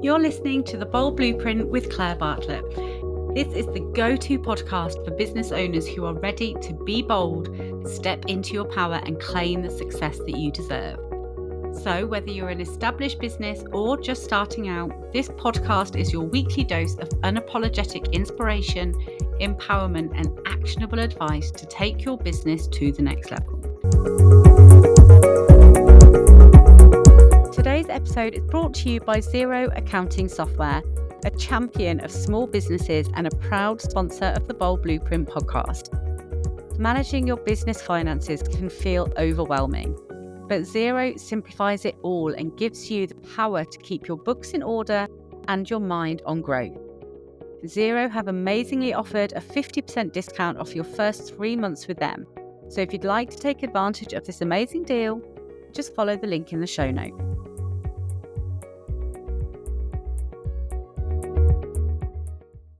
You're listening to The Bold Blueprint with Claire Bartlett. This is the go-to podcast for business owners who are ready to be bold, step into your power and claim the success that you deserve. So whether you're an established business or just starting out, this podcast is your weekly dose of unapologetic inspiration, empowerment and actionable advice to take your business to the next level. Today's episode is brought to you by Xero Accounting Software, a champion of small businesses and a proud sponsor of the Bold Blueprint podcast. Managing your business finances can feel overwhelming, but Xero simplifies it all and gives you the power to keep your books in order and your mind on growth. Xero have amazingly offered a 50% discount off your first 3 months with them. So if you'd like to take advantage of this amazing deal, just follow the link in the show notes.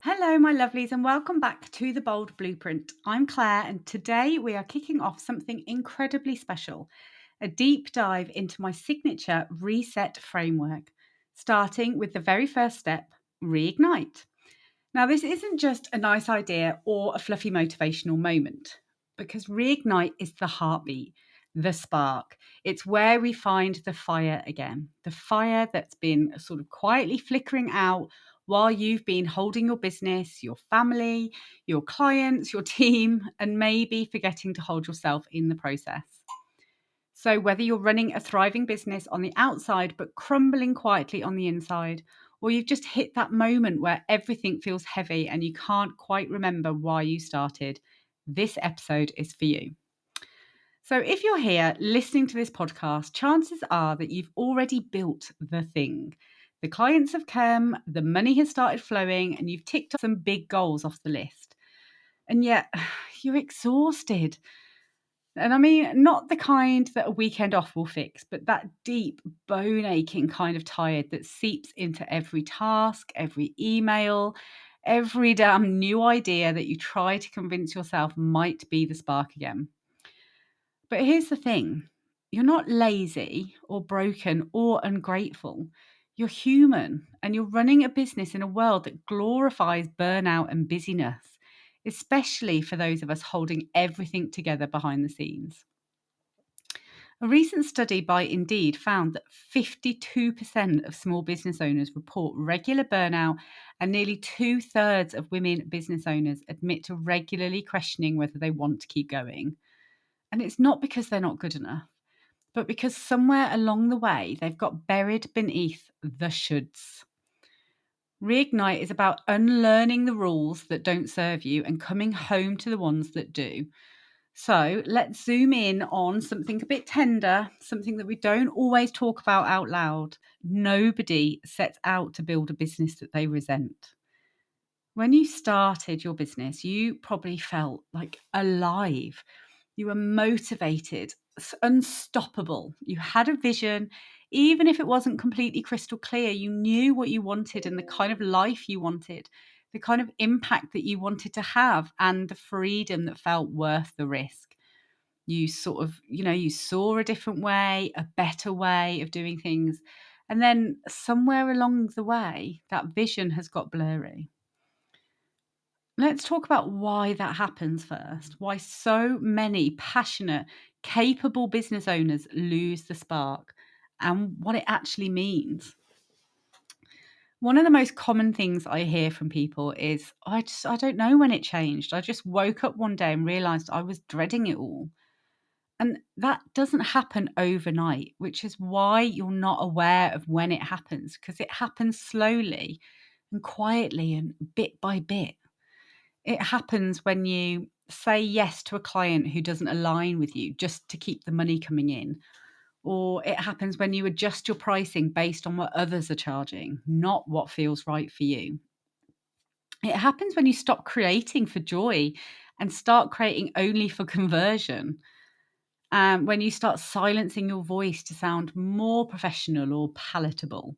Hello, my lovelies, and welcome back to The Bold Blueprint. I'm Claire, and today we are kicking off something incredibly special, a deep dive into my signature R.E.S.E.T framework, starting with the very first step, Reignite. Now, this isn't just a nice idea or a fluffy motivational moment, because Reignite is the heartbeat, the spark. It's where we find the fire again, the fire that's been sort of quietly flickering out while you've been holding your business, your family, your clients, your team, and maybe forgetting to hold yourself in the process. So whether you're running a thriving business on the outside but crumbling quietly on the inside, or you've just hit that moment where everything feels heavy and you can't quite remember why you started, this episode is for you. So if you're here listening to this podcast, chances are that you've already built the thing. The clients have come, the money has started flowing, and you've ticked off some big goals off the list. And yet you're exhausted. And I mean, not the kind that a weekend off will fix, but that deep, bone aching kind of tired that seeps into every task, every email, every damn new idea that you try to convince yourself might be the spark again. But here's the thing, you're not lazy or broken or ungrateful. You're human and you're running a business in a world that glorifies burnout and busyness, especially for those of us holding everything together behind the scenes. A recent study by Indeed found that 52% of small business owners report regular burnout, and nearly 2/3 of women business owners admit to regularly questioning whether they want to keep going. And it's not because they're not good enough, but because somewhere along the way they've got buried beneath the shoulds. Reignite is about unlearning the rules that don't serve you and coming home to the ones that do. So let's zoom in on something a bit tender, something that we don't always talk about out loud. Nobody sets out to build a business that they resent. When you started your business, you probably felt like alive. You were motivated, unstoppable. You had a vision. Even if it wasn't completely crystal clear, you knew what you wanted and the kind of life you wanted, the kind of impact that you wanted to have, and the freedom that felt worth the risk. You sort of, you saw a different way, a better way of doing things. And then somewhere along the way, that vision has got blurry. Let's talk about why that happens first. Why so many passionate, capable business owners lose the spark and what it actually means. One of the most common things I hear from people is, I don't know when it changed. I just woke up one day and realized I was dreading it all. And that doesn't happen overnight, which is why you're not aware of when it happens, because it happens slowly and quietly and bit by bit. It happens when you say yes to a client who doesn't align with you just to keep the money coming in. Or it happens when you adjust your pricing based on what others are charging, not what feels right for you. It happens when you stop creating for joy and start creating only for conversion. When you start silencing your voice to sound more professional or palatable.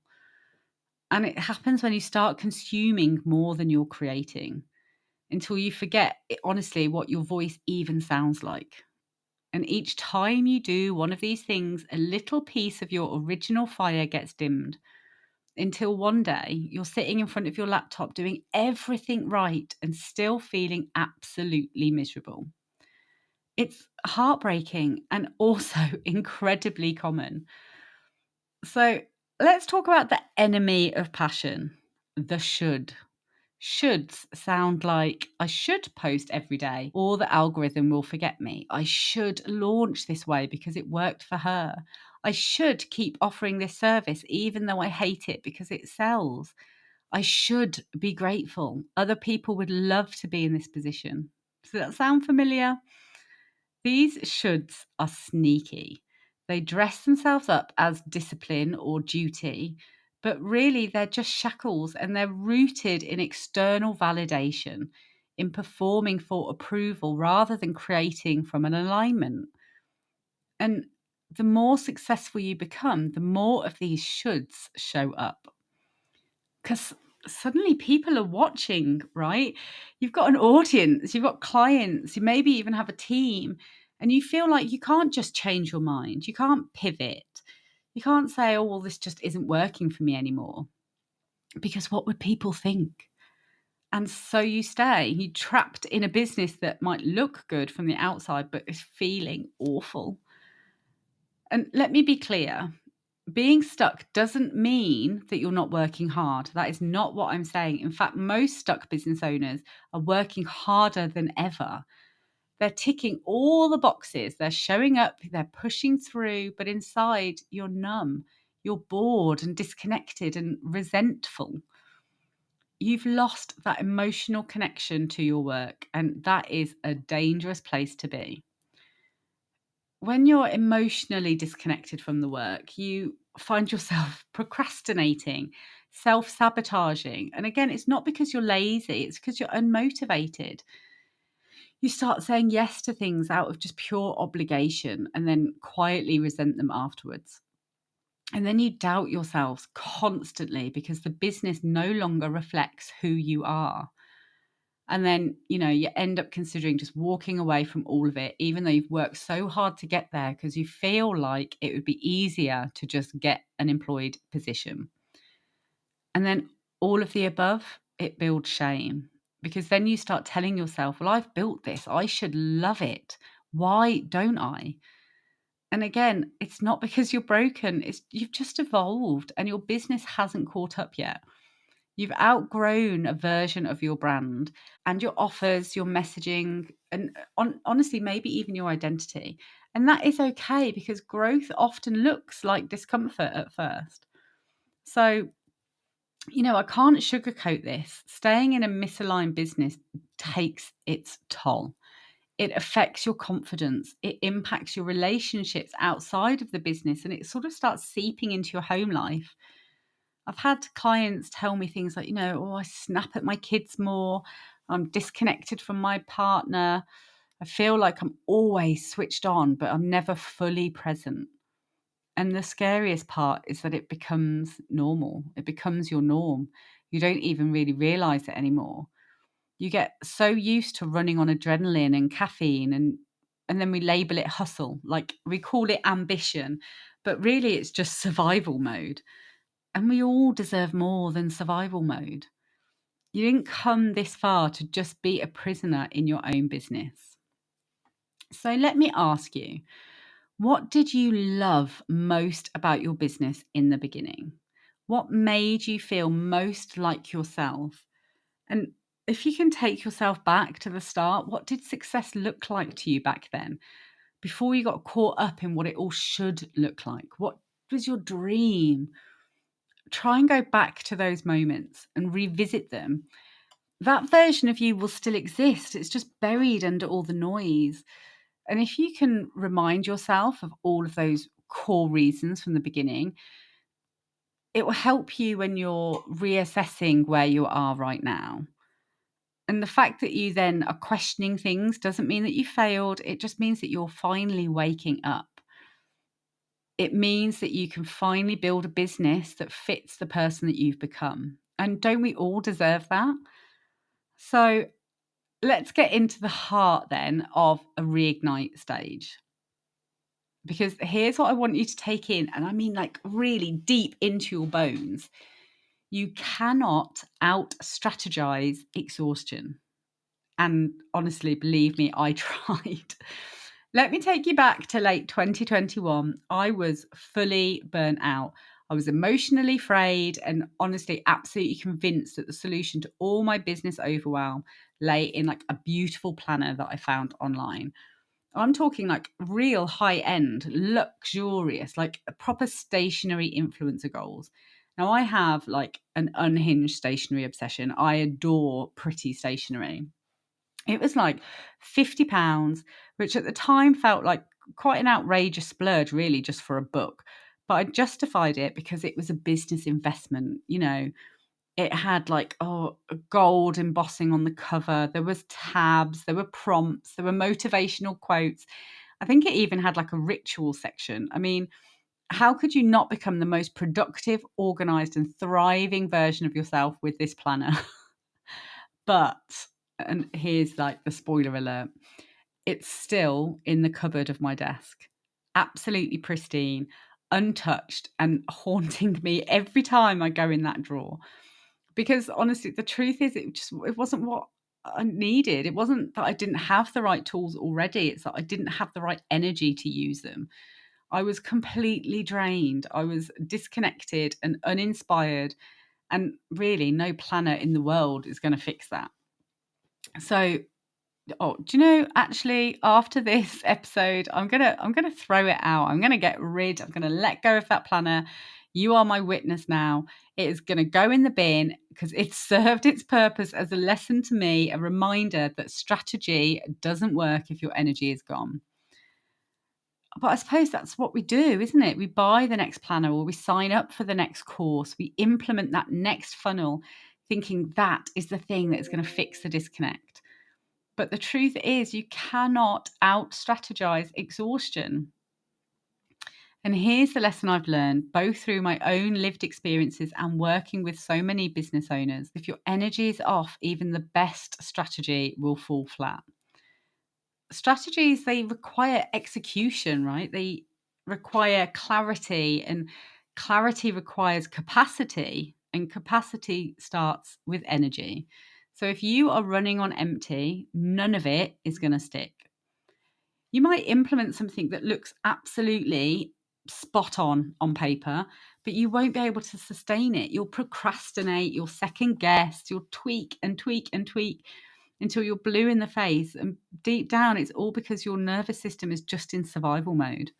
And it happens when you start consuming more than you're creating, until you forget, honestly, what your voice even sounds like. And each time you do one of these things, a little piece of your original fire gets dimmed. until one day you're sitting in front of your laptop doing everything right and still feeling absolutely miserable. It's heartbreaking and also incredibly common. So let's talk about the enemy of passion, the should. Shoulds sound like I should post every day or the algorithm will forget me. I should launch this way because it worked for her. I should keep offering this service even though I hate it because it sells. I should be grateful. Other people would love to be in this position. Does that sound familiar? These shoulds are sneaky. They dress themselves up as discipline or duty, but really they're just shackles and they're rooted in external validation, in performing for approval rather than creating from an alignment. And the more successful you become, the more of these shoulds show up. Because suddenly people are watching, right? You've got an audience, you've got clients, you maybe even have a team, and you feel like you can't just change your mind. You can't pivot. You can't say, oh, well, this just isn't working for me anymore. Because what would people think? And so you stay, you trapped in a business that might look good from the outside, but is feeling awful. And let me be clear, being stuck doesn't mean that you're not working hard. That is not what I'm saying. In fact, most stuck business owners are working harder than ever. They're ticking all the boxes, they're showing up, they're pushing through, but inside you're numb, you're bored and disconnected and resentful. You've lost that emotional connection to your work, and that is a dangerous place to be. When you're emotionally disconnected from the work, you find yourself procrastinating, self sabotaging. And again, it's not because you're lazy, it's because you're unmotivated. You start saying yes to things out of just pure obligation and then quietly resent them afterwards. And then you doubt yourselves constantly because the business no longer reflects who you are. And then, you end up considering just walking away from all of it, even though you've worked so hard to get there because you feel like it would be easier to just get an employed position. And then all of the above, it builds shame because then you start telling yourself, well, I've built this. I should love it. Why don't I? And again, it's not because you're broken. It's you've just evolved and your business hasn't caught up yet. You've outgrown a version of your brand and your offers, your messaging, and honestly, maybe even your identity. And that is okay because growth often looks like discomfort at first. So, I can't sugarcoat this. Staying in a misaligned business takes its toll. It affects your confidence. It impacts your relationships outside of the business and it sort of starts seeping into your home life. I've had clients tell me things like, oh, I snap at my kids more. I'm disconnected from my partner. I feel like I'm always switched on, but I'm never fully present. And the scariest part is that it becomes normal. It becomes your norm. You don't even really realize it anymore. You get so used to running on adrenaline and caffeine and then we label it hustle. Like we call it ambition, but really it's just survival mode. And we all deserve more than survival mode. You didn't come this far to just be a prisoner in your own business. So let me ask you, what did you love most about your business in the beginning? What made you feel most like yourself? And if you can take yourself back to the start, what did success look like to you back then? Before you got caught up in what it all should look like? What was your dream? Try and go back to those moments and revisit them. That version of you will still exist. It's just buried under all the noise. And if you can remind yourself of all of those core reasons from the beginning, it will help you when you're reassessing where you are right now. And the fact that you then are questioning things doesn't mean that you failed. It just means that you're finally waking up. It means that you can finally build a business that fits the person that you've become. And don't we all deserve that? So let's get into the heart then of a reignite stage. Because here's what I want you to take in, and I mean like really deep into your bones. You cannot out strategize exhaustion. And honestly, believe me, I tried. Let me take you back to late 2021. I was fully burnt out. I was emotionally frayed and honestly, absolutely convinced that the solution to all my business overwhelm lay in like a beautiful planner that I found online. I'm talking like real high end, luxurious, like a proper stationary influencer goals. Now, I have like an unhinged stationery obsession. I adore pretty stationery. It was like £50, which at the time felt like quite an outrageous splurge, really, just for a book. But I justified it because it was a business investment. It had like, gold embossing on the cover. There was tabs, there were prompts, there were motivational quotes. I think it even had like a ritual section. I mean, how could you not become the most productive, organized, and thriving version of yourself with this planner? But, and here's like the spoiler alert, it's still in the cupboard of my desk, absolutely pristine, untouched, and haunting me every time I go in that drawer. Because honestly, the truth is, it wasn't what I needed. It wasn't that I didn't have the right tools already. It's that I didn't have the right energy to use them. I was completely drained. I was disconnected and uninspired. And really, no planner in the world is going to fix that. So, do you know, actually, after this episode, I'm gonna throw it out. I'm gonna let go of that planner. You are my witness now. It is gonna go in the bin because it's served its purpose as a lesson to me, a reminder that strategy doesn't work if your energy is gone. But I suppose that's what we do, isn't it? We buy the next planner or we sign up for the next course. We implement that next funnel, thinking that is the thing that is going to fix the disconnect. But the truth is, you cannot out strategize exhaustion. And here's the lesson I've learned, both through my own lived experiences and working with so many business owners. If your energy is off, even the best strategy will fall flat. Strategies, they require execution, right? They require clarity, and clarity requires capacity, and capacity starts with energy. So if you are running on empty, none of it is going to stick. You might implement something that looks absolutely spot on paper, but you won't be able to sustain it. You'll procrastinate, you'll second guess, you'll tweak and tweak and tweak until you're blue in the face. And deep down, it's all because your nervous system is just in survival mode.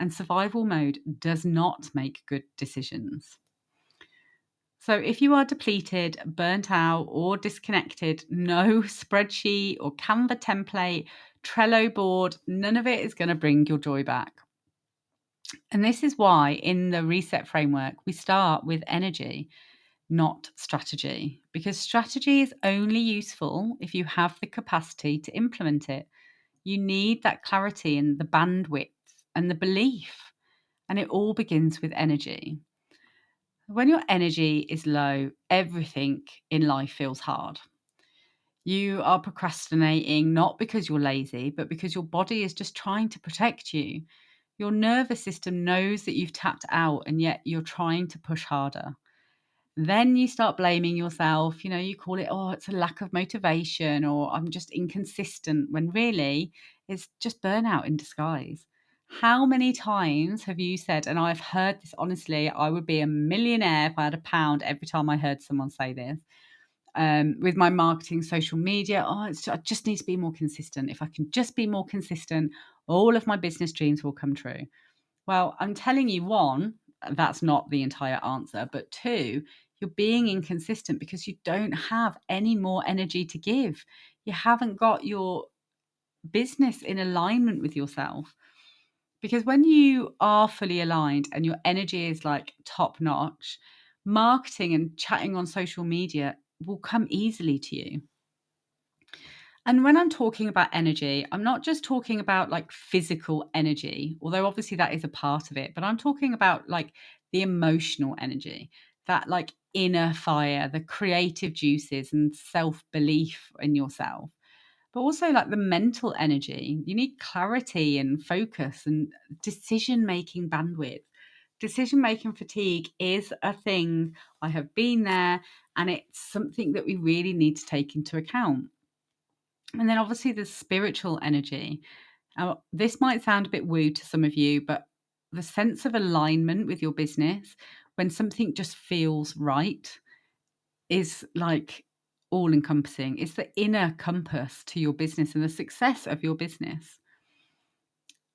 And survival mode does not make good decisions. So if you are depleted, burnt out, or disconnected, no spreadsheet or Canva template, Trello board, none of it is going to bring your joy back. And this is why in the reset framework, we start with energy, not strategy, because strategy is only useful if you have the capacity to implement it. You need that clarity and the bandwidth and the belief. And it all begins with energy. When your energy is low, everything in life feels hard. You are procrastinating not because you're lazy, but because your body is just trying to protect you. Your nervous system knows that you've tapped out and yet you're trying to push harder. Then you start blaming yourself. You call it, it's a lack of motivation or I'm just inconsistent, when really it's just burnout in disguise. How many times have you said, and I've heard this honestly, I would be a millionaire if I had £1 every time I heard someone say this. With my marketing, social media, I just need to be more consistent. If I can just be more consistent, all of my business dreams will come true. Well, I'm telling you, one, that's not the entire answer, but two, you're being inconsistent because you don't have any more energy to give. You haven't got your business in alignment with yourself. Because when you are fully aligned and your energy is like top notch, marketing and chatting on social media will come easily to you. And when I'm talking about energy, I'm not just talking about like physical energy, although obviously that is a part of it, but I'm talking about like the emotional energy, that like inner fire, the creative juices and self belief in yourself, but also like the mental energy. You need clarity and focus and decision making bandwidth decision making fatigue is a thing. I have been there, and it's something that we really need to take into account. And then obviously there's spiritual energy. Now, this might sound a bit woo to some of you, but the sense of alignment with your business, when something just feels right, is like all encompassing. It's the inner compass to your business and the success of your business.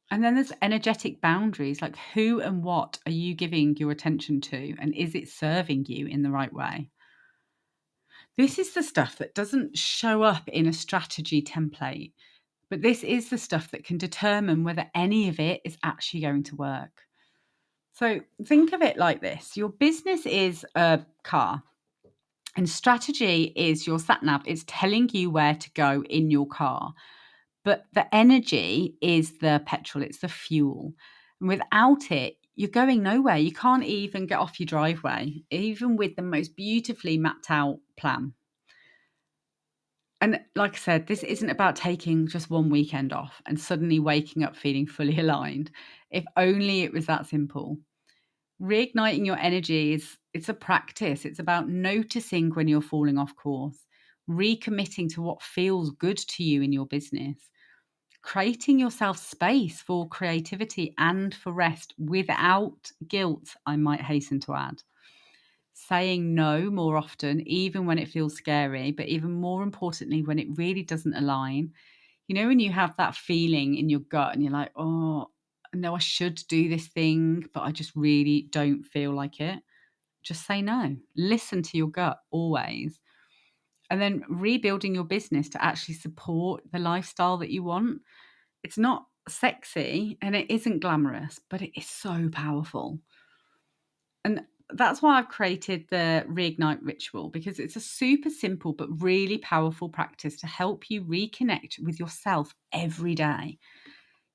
And then there's energetic boundaries, like who and what are you giving your attention to? And is it serving you in the right way? This is the stuff that doesn't show up in a strategy template, but this is the stuff that can determine whether any of it is actually going to work. So think of it like this: your business is a car, and strategy is your sat nav. It's telling you where to go in your car. But the energy is the petrol, it's the fuel. And without it, you're going nowhere. You can't even get off your driveway, even with the most beautifully mapped out plan. And like I said, this isn't about taking just one weekend off and suddenly waking up feeling fully aligned. If only it was that simple. Reigniting your energy it's a practice. It's about noticing when you're falling off course, recommitting to what feels good to you in your business, creating yourself space for creativity and for rest without guilt, I might hasten to add. Saying no more often, even when it feels scary, but even more importantly, when it really doesn't align. You know, when you have that feeling in your gut and you're like, oh, no, I should do this thing, but I just really don't feel like it. Just say no. Listen to your gut always. And then rebuilding your business to actually support the lifestyle that you want. It's not sexy and it isn't glamorous, but it is so powerful. And that's why I've created the Reignite ritual, because it's a super simple but really powerful practice to help you reconnect with yourself every day.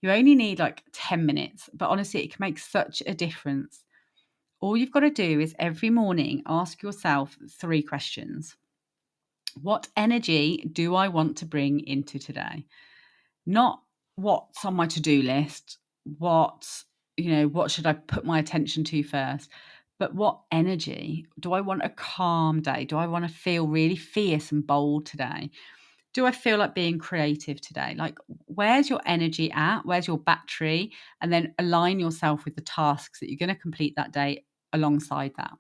You only need like 10 minutes, but honestly, it can make such a difference. All you've got to do is every morning ask yourself 3 questions. What energy do I want to bring into today? Not what's on my to-do list, what should I put my attention to first, but what energy? Do I want a calm day? Do I want to feel really fierce and bold today? Do I feel like being creative today? Like, where's your energy at? Where's your battery? And then align yourself with the tasks that you're going to complete that day alongside that.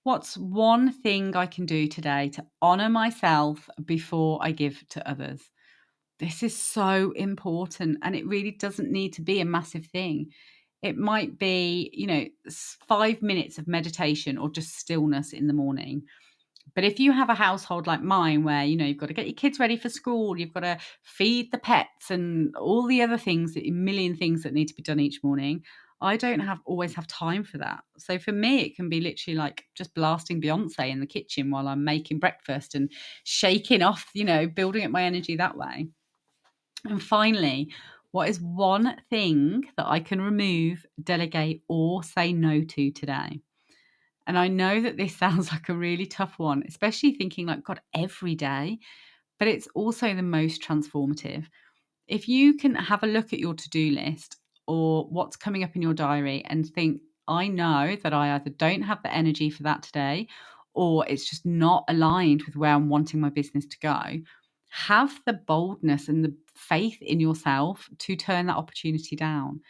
What's one thing I can do today to honor myself before I give to others? This is so important, and it really doesn't need to be a massive thing. It might be, 5 minutes of meditation or just stillness in the morning. But if you have a household like mine where, you've got to get your kids ready for school, you've got to feed the pets and all the other things, a million things that need to be done each morning, I don't always have time for that. So for me, it can be literally like just blasting Beyonce in the kitchen while I'm making breakfast and shaking off, building up my energy that way. And finally, what is one thing that I can remove, delegate, or say no to today? And I know that this sounds like a really tough one, especially thinking like, God, every day, but it's also the most transformative. If you can have a look at your to-do list or what's coming up in your diary and think, I know that I either don't have the energy for that today, or it's just not aligned with where I'm wanting my business to go, have the boldness and the faith in yourself to turn that opportunity down.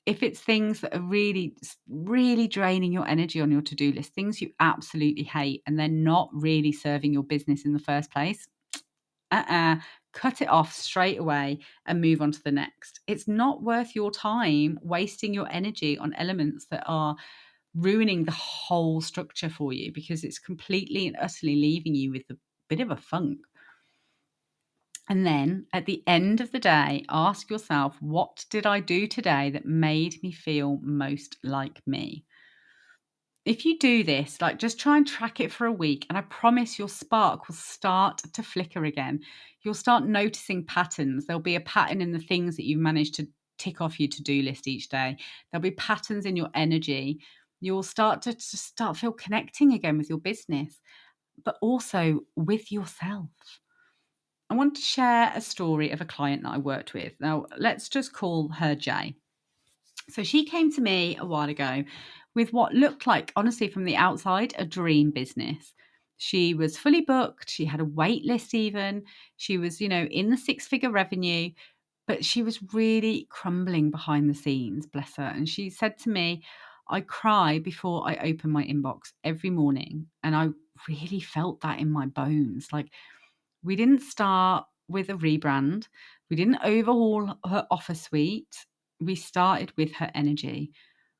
If it's things that are really, really draining your energy on your to-do list, things you absolutely hate, and they're not really serving your business in the first place, uh-uh, cut it off straight away and move on to the next. It's not worth your time wasting your energy on elements that are ruining the whole structure for you, because it's completely and utterly leaving you with a bit of a funk. And then at the end of the day, ask yourself, what did I do today that made me feel most like me? If you do this, like just try and track it for a week, and I promise your spark will start to flicker again. You'll start noticing patterns. There'll be a pattern in the things that you've managed to tick off your to-do list each day. There'll be patterns in your energy. You'll start to feel connecting again with your business, but also with yourself. I want to share a story of a client that I worked with. Now, let's just call her Jay. So she came to me a while ago with what looked like, honestly, from the outside, a dream business. She was fully booked. She had a wait list, even. She was, in the six-figure revenue, but she was really crumbling behind the scenes, bless her. And she said to me, I cry before I open my inbox every morning. And I really felt that in my bones. Like, we didn't start with a rebrand. We didn't overhaul her offer suite. We started with her energy.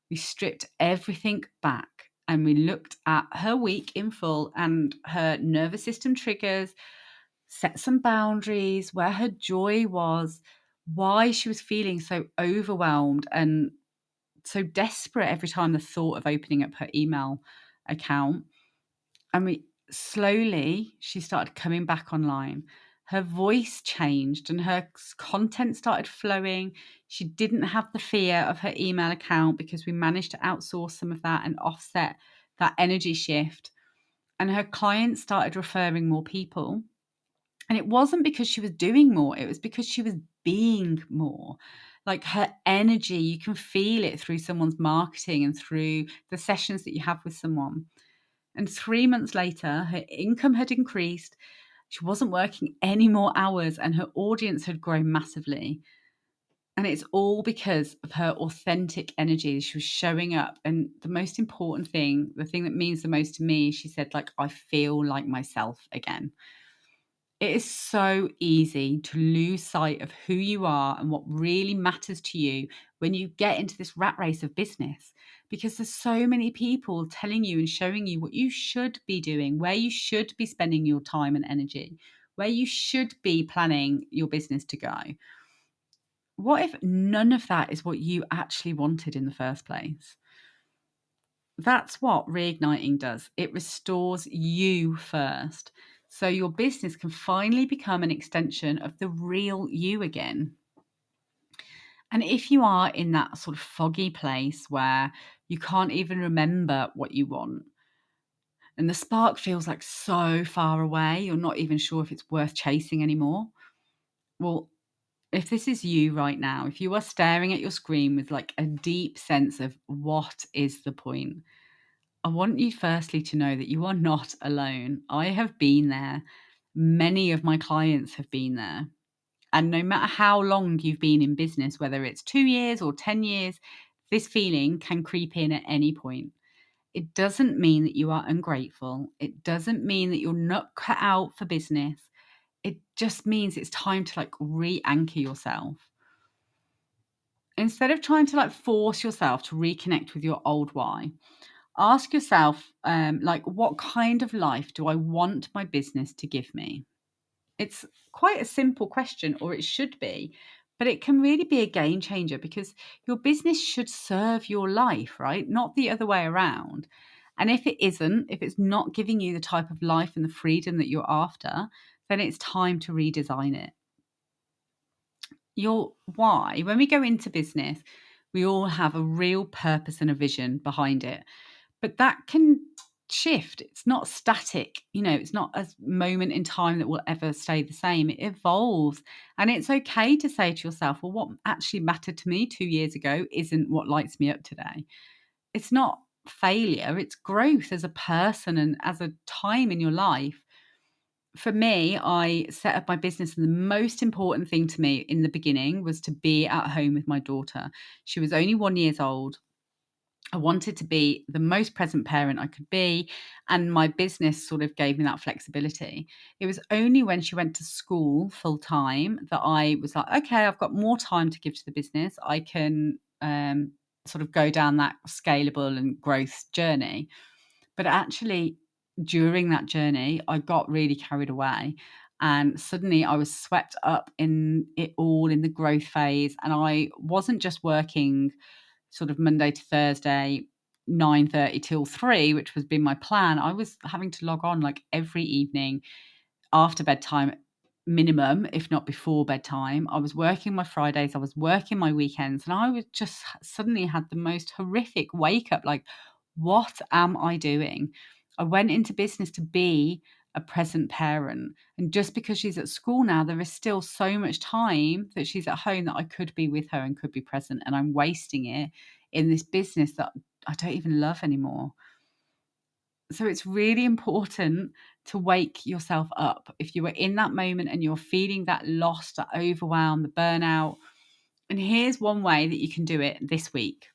We stripped everything back and we looked at her week in full and her nervous system triggers, set some boundaries, where her joy was, why she was feeling so overwhelmed and so desperate every time the thought of opening up her email account. And she started coming back online. Her voice changed and her content started flowing. She didn't have the fear of her email account because we managed to outsource some of that and offset that energy shift. And her clients started referring more people. And it wasn't because she was doing more, it was because she was being more. Like, her energy, you can feel it through someone's marketing and through the sessions that you have with someone. And 3 months later, her income had increased. She wasn't working any more hours and her audience had grown massively. And it's all because of her authentic energy. She was showing up. And the most important thing, the thing that means the most to me, she said, like, I feel like myself again. It is so easy to lose sight of who you are and what really matters to you when you get into this rat race of business, because there's so many people telling you and showing you what you should be doing, where you should be spending your time and energy, where you should be planning your business to go. What if none of that is what you actually wanted in the first place? That's what reigniting does. It restores you first. So your business can finally become an extension of the real you again. And if you are in that sort of foggy place where you can't even remember what you want, and the spark feels like so far away, you're not even sure if it's worth chasing anymore. Well, if this is you right now, if you are staring at your screen with like a deep sense of what is the point, I want you firstly to know that you are not alone. I have been there. Many of my clients have been there. And no matter how long you've been in business, whether it's 2 years or 10 years, this feeling can creep in at any point. It doesn't mean that you are ungrateful. It doesn't mean that you're not cut out for business. It just means it's time to like re anchor yourself. Instead of trying to like force yourself to reconnect with your old why, ask yourself, like, what kind of life do I want my business to give me? It's quite a simple question, or it should be, but it can really be a game changer because your business should serve your life, right? Not the other way around. And if it isn't, if it's not giving you the type of life and the freedom that you're after, then it's time to redesign it. Your why, when we go into business, we all have a real purpose and a vision behind it. But that can shift. It's not static. It's not a moment in time that will ever stay the same. It evolves. And it's okay to say to yourself, well, what actually mattered to me 2 years ago isn't what lights me up today. It's not failure, it's growth as a person and as a time in your life. For me, I set up my business, and the most important thing to me in the beginning was to be at home with my daughter. She was only 1 year old. I wanted to be the most present parent I could be, and my business sort of gave me that flexibility. It was only when she went to school full time that I was like, okay, I've got more time to give to the business. I can sort of go down that scalable and growth journey. But actually, during that journey, I got really carried away. And suddenly I was swept up in it all in the growth phase. And I wasn't just working sort of Monday to Thursday, 9:30 till 3, which was been my plan. I was having to log on like every evening after bedtime minimum, if not before bedtime. I was working my Fridays, I was working my weekends, and I was just suddenly had the most horrific wake up like, what am I doing? I went into business to be a present parent. And just because she's at school now, there is still so much time that she's at home that I could be with her and could be present. And I'm wasting it in this business that I don't even love anymore. So it's really important to wake yourself up. If you are in that moment and you're feeling that loss, that overwhelm, the burnout, and here's one way that you can do it this week.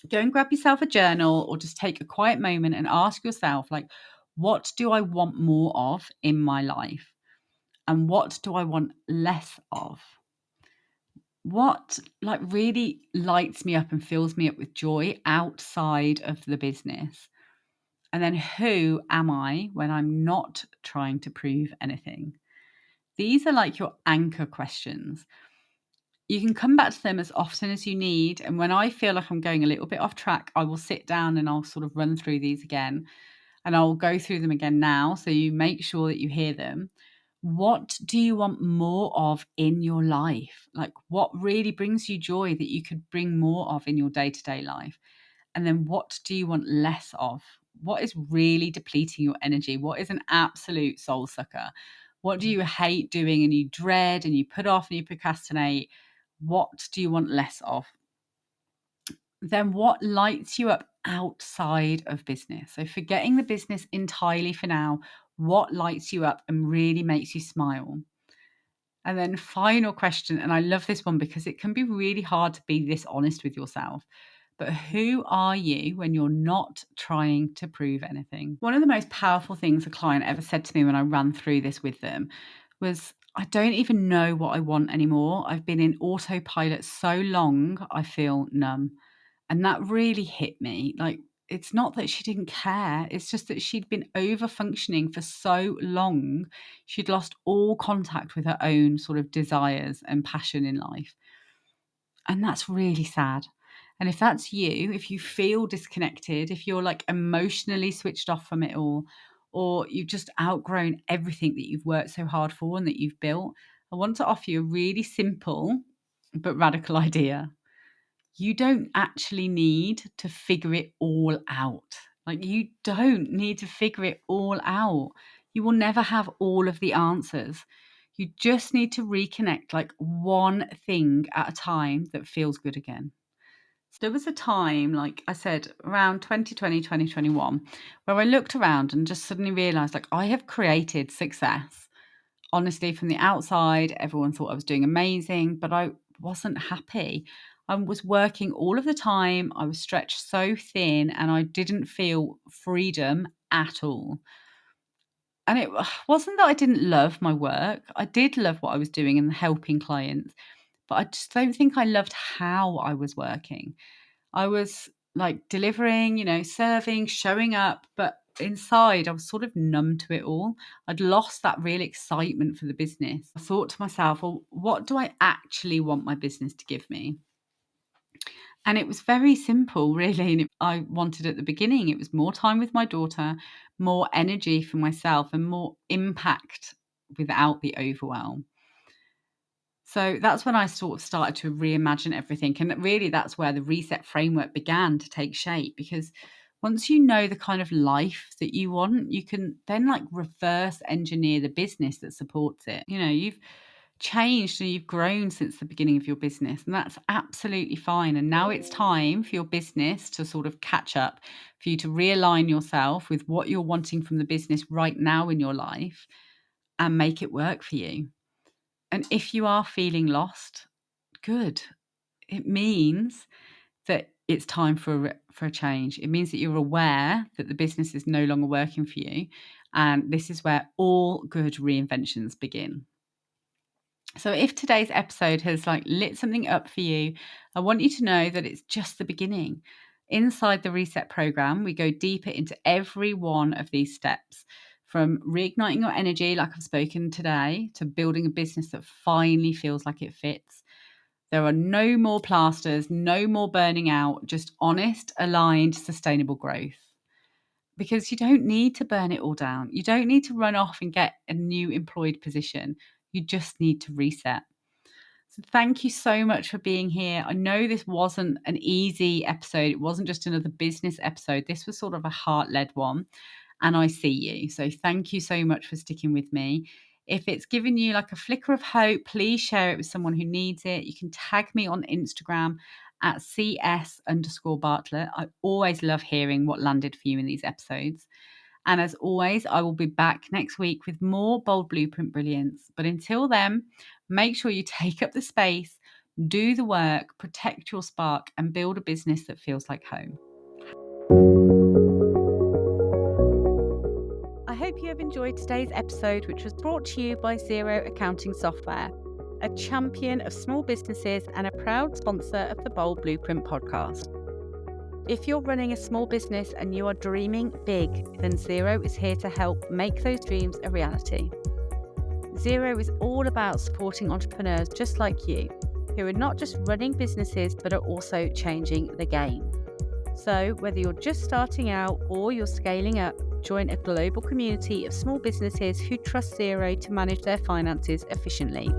Go and grab yourself a journal or just take a quiet moment and ask yourself, like, what do I want more of in my life? And what do I want less of? What like really lights me up and fills me up with joy outside of the business? And then who am I when I'm not trying to prove anything? These are like your anchor questions. You can come back to them as often as you need. And when I feel like I'm going a little bit off track, I will sit down and I'll sort of run through these again. And I'll go through them again now. So you make sure that you hear them. What do you want more of in your life? Like, what really brings you joy that you could bring more of in your day to day life? And then what do you want less of? What is really depleting your energy? What is an absolute soul sucker? What do you hate doing and you dread and you put off and you procrastinate? What do you want less of? Then what lights you up outside of business? So forgetting the business entirely for now, what lights you up and really makes you smile? And then final question, and I love this one because it can be really hard to be this honest with yourself. But who are you when you're not trying to prove anything? One of the most powerful things a client ever said to me when I ran through this with them was, I don't even know what I want anymore. I've been in autopilot so long, I feel numb. And that really hit me. Like, it's not that she didn't care, it's just that she'd been over functioning for so long. She'd lost all contact with her own sort of desires and passion in life. And that's really sad. And if that's you, if you feel disconnected, if you're like emotionally switched off from it all, or you've just outgrown everything that you've worked so hard for and that you've built, I want to offer you a really simple but radical idea. You don't actually need to figure it all out. Like, you don't need to figure it all out. You will never have all of the answers. You just need to reconnect, like one thing at a time that feels good again. So there was a time, like I said, around 2020, 2021, where I looked around and just suddenly realized, like, I have created success. Honestly, from the outside, everyone thought I was doing amazing, but I wasn't happy. I was working all of the time. I was stretched so thin and I didn't feel freedom at all. And it wasn't that I didn't love my work. I did love what I was doing and helping clients, but I just don't think I loved how I was working. I was like delivering, serving, showing up, but inside I was sort of numb to it all. I'd lost that real excitement for the business. I thought to myself, well, what do I actually want my business to give me? And it was very simple, really. And I wanted at the beginning, it was more time with my daughter, more energy for myself, and more impact without the overwhelm. So that's when I sort of started to reimagine everything. And really, that's where the reset framework began to take shape. Because once you know the kind of life that you want, you can then like reverse engineer the business that supports it. You've changed and you've grown since the beginning of your business, and that's absolutely fine. And now it's time for your business to sort of catch up, for you to realign yourself with what you're wanting from the business right now in your life and make it work for you. And if you are feeling lost, good. It means that it's time for a change. It means that you're aware that the business is no longer working for you. And this is where all good reinventions begin. So if today's episode has like lit something up for you, I want you to know that it's just the beginning. Inside the Reset program, we go deeper into every one of these steps, from reigniting your energy, like I've spoken today, to building a business that finally feels like it fits. There are no more plasters, no more burning out, just honest, aligned, sustainable growth. Because you don't need to burn it all down. You don't need to run off and get a new employed position. You just need to reset. So thank you so much for being here. I know this wasn't an easy episode. It wasn't just another business episode. This was sort of a heart-led one. and I see you. So thank you so much for sticking with me. If it's given you like a flicker of hope, please share it with someone who needs it. You can tag me on Instagram at cs_Bartlett. I always love hearing what landed for you in these episodes. And as always, I will be back next week with more Bold Blueprint brilliance. But until then, make sure you take up the space, do the work, protect your spark, and build a business that feels like home. I hope you have enjoyed today's episode, which was brought to you by Xero Accounting Software, a champion of small businesses and a proud sponsor of the Bold Blueprint podcast. If you're running a small business and you are dreaming big, then Xero is here to help make those dreams a reality. Xero is all about supporting entrepreneurs just like you, who are not just running businesses but are also changing the game. So whether you're just starting out or you're scaling up, join a global community of small businesses who trust Xero to manage their finances efficiently.